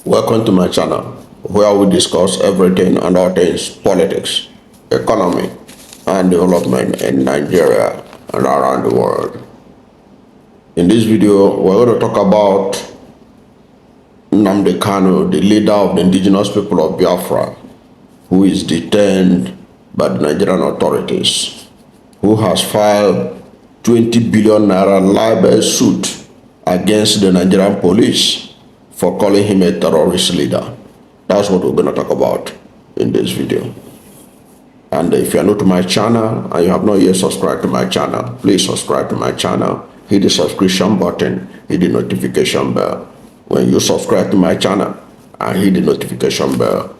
Welcome to my channel, where we discuss everything and all things politics, economy, and development in Nigeria and around the world. In this video, we're going to talk about Nnamdi Kanu, the leader of the Indigenous People of Biafra, who is detained by the Nigerian authorities, who has filed 20 billion naira libel suit against the Nigerian police for calling him a terrorist leader. That's what we're going to talk about in this video. And if you are new to my channel and you have not yet subscribed to my channel, please subscribe to my channel, hit the subscription button, hit the notification bell. When you subscribe to my channel and hit the notification bell,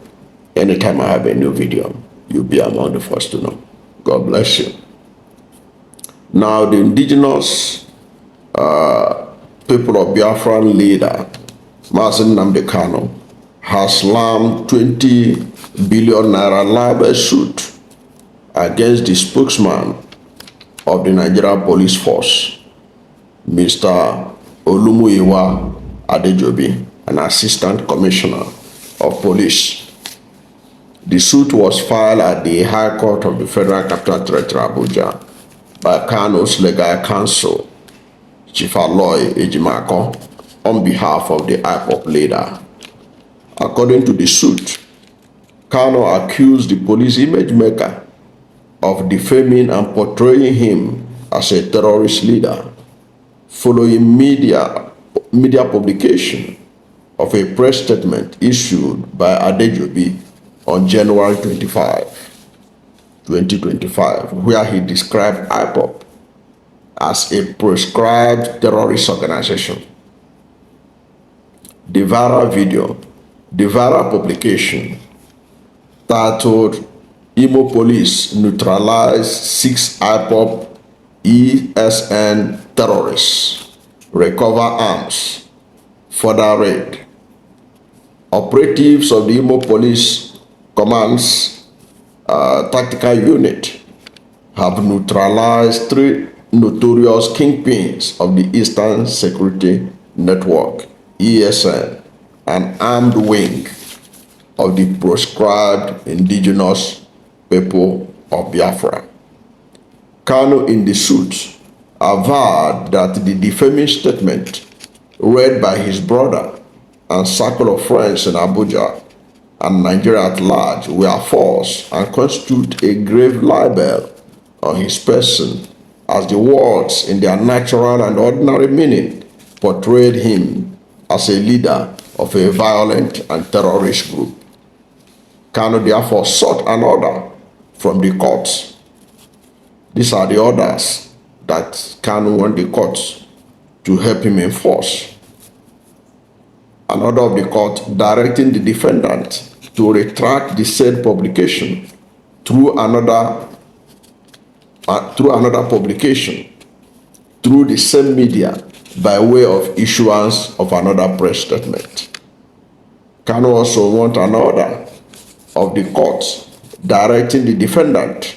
anytime I have a new video, you'll be among the first to know. God bless you. Now, the Indigenous People of Biafra leader, Mazi Nnamdi Kanu, has slammed 20 billion naira libel suit against the spokesman of the Nigerian police force, Mr. Olumuyiwa Adejobi, an assistant commissioner of police. The suit was filed at the High Court of the Federal Capital Territory, Abuja, by Kanu's legal counsel, Chief Aloy Ejimakor, on behalf of the IPOB leader. According to the suit, Kanu accused the police image maker of defaming and portraying him as a terrorist leader following media publication of a press statement issued by Adejobi on January 25, 2025, where he described IPOB as a proscribed terrorist organization. The viral publication titled Imo Police Neutralized 6 IPOB ESN Terrorists, Recover Arms, Further Raid. Operatives of the Imo Police Command's tactical unit have neutralized 3 notorious kingpins of the Eastern Security Network, ESN, an armed wing of the proscribed Indigenous People of Biafra. Kanu in the suit averred that the defaming statement read by his brother and circle of friends in Abuja and Nigeria at large were false and constitute a grave libel on his person, as the words in their natural and ordinary meaning portrayed him as a leader of a violent and terrorist group. Kanu therefore sought an order from the courts. These are the orders that Kanu want the courts to help him enforce. An order of the court directing the defendant to retract the said publication through another publication through the same media by way of issuance of another press statement. Kanu also want an order of the court directing the defendant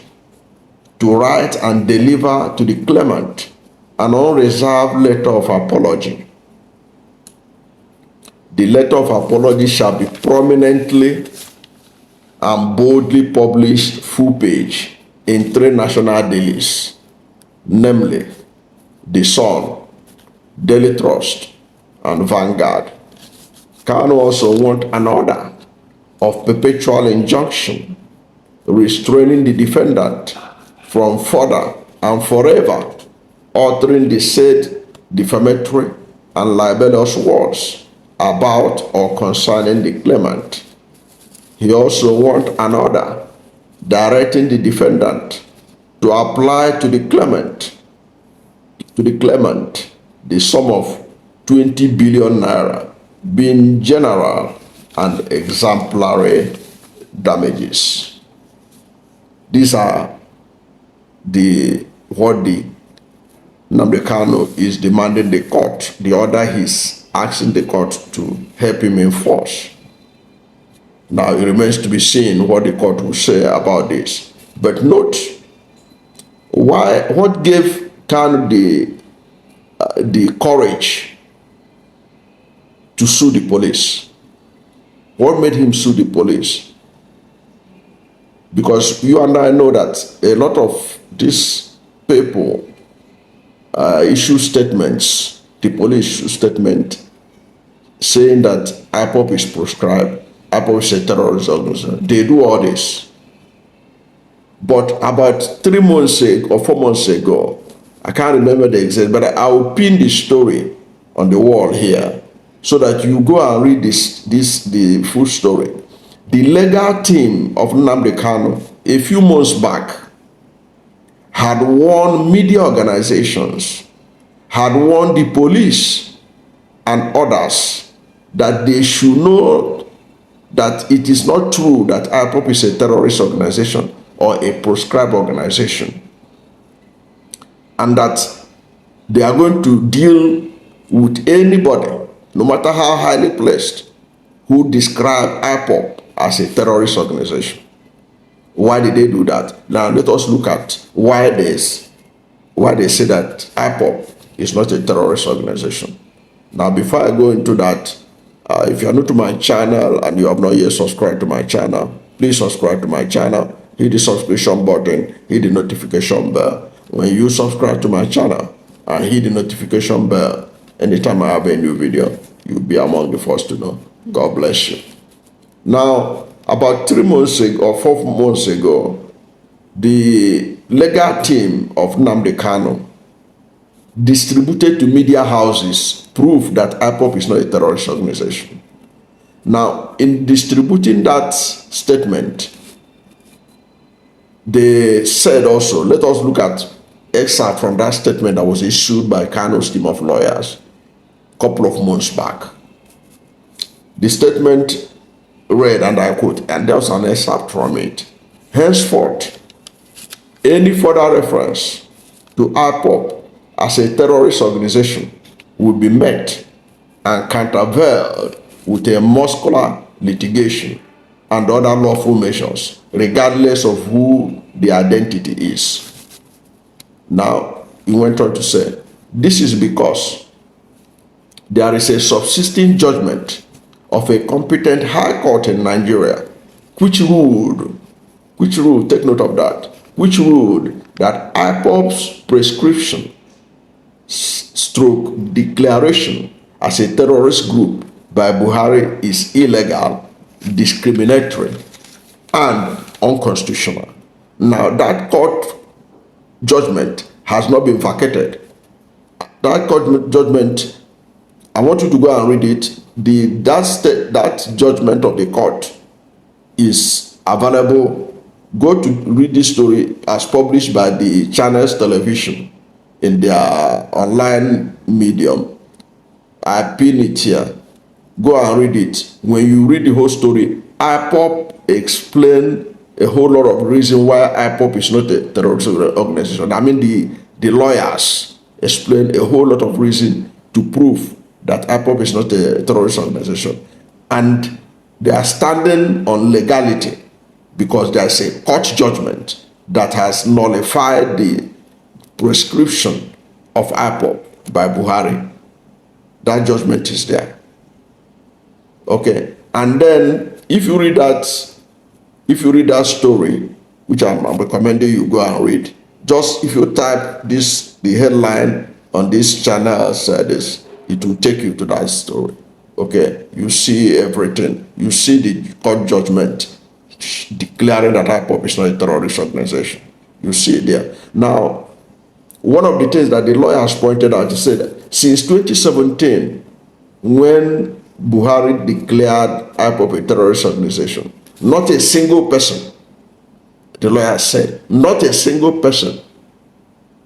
to write and deliver to the claimant an unreserved letter of apology. The letter of apology shall be prominently and boldly published full page in 3 national dailies, namely The Sun, Daily Trust, and Vanguard. Kanu also want an order of perpetual injunction restraining the defendant from further and forever uttering the said defamatory and libelous words about or concerning the claimant. He also wants an order directing the defendant to apply to the claimant the sum of 20 billion naira, being general and exemplary damages. These are what the Nnamdi Kanu is demanding the court, the order he's asking the court to help him enforce. Now it remains to be seen what the court will say about this. But note, what gave Kanu the courage to sue the police? What made him sue the police? Because you and I know that a lot of these people issue statements, the police issue statement saying that IPOB is proscribed, IPOB is a terrorist organization. They do all this. But about 3 months ago or 4 months ago, I can't remember the exact, but I will pin the story on the wall here so that you go and read the full story. The legal team of Nnamdi Kanu, a few months back, had warned media organizations, had warned the police and others that they should know that it is not true that IPOB is a terrorist organization or a proscribed organization, and that they are going to deal with anybody, no matter how highly placed, who describe IPOB as a terrorist organization. Why did they do that? Now let us look at why they say that IPOB is not a terrorist organization. Now before I go into that, if you are new to my channel and you have not yet subscribed to my channel, please subscribe to my channel. Hit the subscription button, hit the notification bell. When you subscribe to my channel and hit the notification bell, anytime I have a new video, you'll be among the first to know. God bless you. Now, about 3 months ago or 4 months ago, the legal team of Nnamdi Kanu distributed to media houses proof that IPOB is not a terrorist organization. Now, in distributing that statement, they said also, let us look at excerpt from that statement that was issued by Kanu's team of lawyers a couple of months back. The statement read, and I quote, and there's an excerpt from it. Henceforth, any further reference to IPOB as a terrorist organization will be met and countervailed with a muscular litigation and other lawful measures, regardless of who the identity is. Now, he went on to say, this is because there is a subsisting judgment of a competent high court in Nigeria, which ruled, take note of that, which ruled that IPOB's prescription stroke declaration as a terrorist group by Buhari is illegal, discriminatory, and unconstitutional. Now, that court judgment has not been vacated. That court judgment, I want you to go and read it. That judgment of the court is available. Go to read this story as published by the Channels Television in their online medium. I pin it here. Go and read it. When you read the whole story, IPOB explained a whole lot of reason why IPOB is not a terrorist organization. I mean, the lawyers explained a whole lot of reason to prove that IPOB is not a terrorist organization. And they are standing on legality because there's a court judgment that has nullified the prescription of IPOB by Buhari. That judgment is there. Okay, and then if you read that story, which I'm recommending you go and read, just if you type the headline on this channel, it will take you to that story. Okay, you see everything. You see the court judgment declaring that IPOB is not a terrorist organization. You see it there. Now, one of the things that the lawyers pointed out, he said, since 2017, when Buhari declared IPOB a terrorist organization, not a single person, the lawyer said, not a single person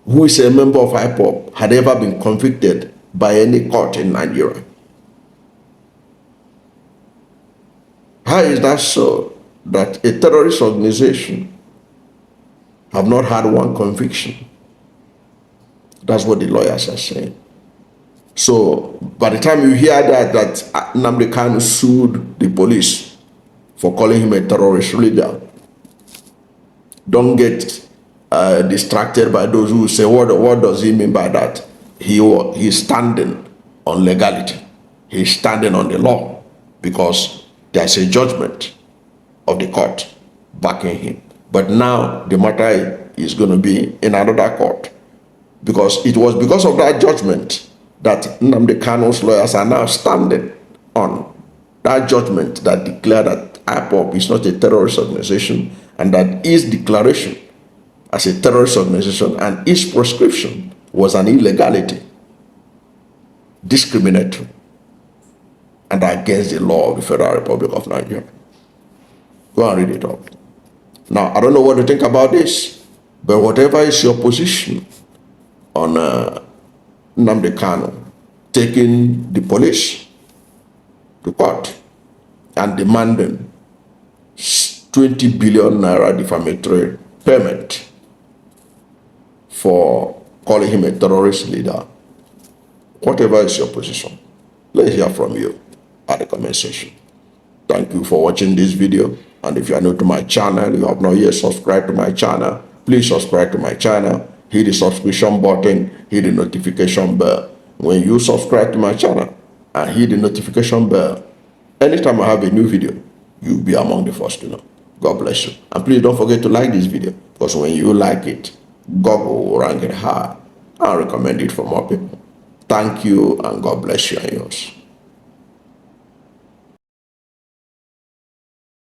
who is a member of IPOB had ever been convicted by any court in Nigeria. How is that so? That a terrorist organization have not had one conviction? That's what the lawyers are saying. So by the time you hear that Nnamdi Kanu sued the police for calling him a terrorist leader, don't get distracted by those who say, what does he mean by that? He's standing on legality. He's standing on the law because There's a judgment of the court backing him. But now the matter is going to be in another court, because it was because of that judgment that Nnamdi Kanu's lawyers are now standing on. That judgment that declared that IPOB is not a terrorist organization, and that his declaration as a terrorist organization and his proscription was an illegality, discriminatory, and against the law of the Federal Republic of Nigeria. Go and read it up. Now, I don't know what to think about this, but whatever is your position on Nnamdi Kanu taking the police to court and demanding 20 billion naira defamatory payment for calling him a terrorist leader, whatever is your position, let's hear from you at the comment section. Thank you for watching this video. And if you are new to my channel, you have not yet subscribed to my channel, please subscribe to my channel, hit the subscription button, hit the notification bell. When you subscribe to my channel and hit the notification bell, anytime I have a new video, you'll be among the first to know. God bless you. And please don't forget to like this video, because when you like it, Google will rank it high and recommend it for more people. Thank you, and God bless you and yours.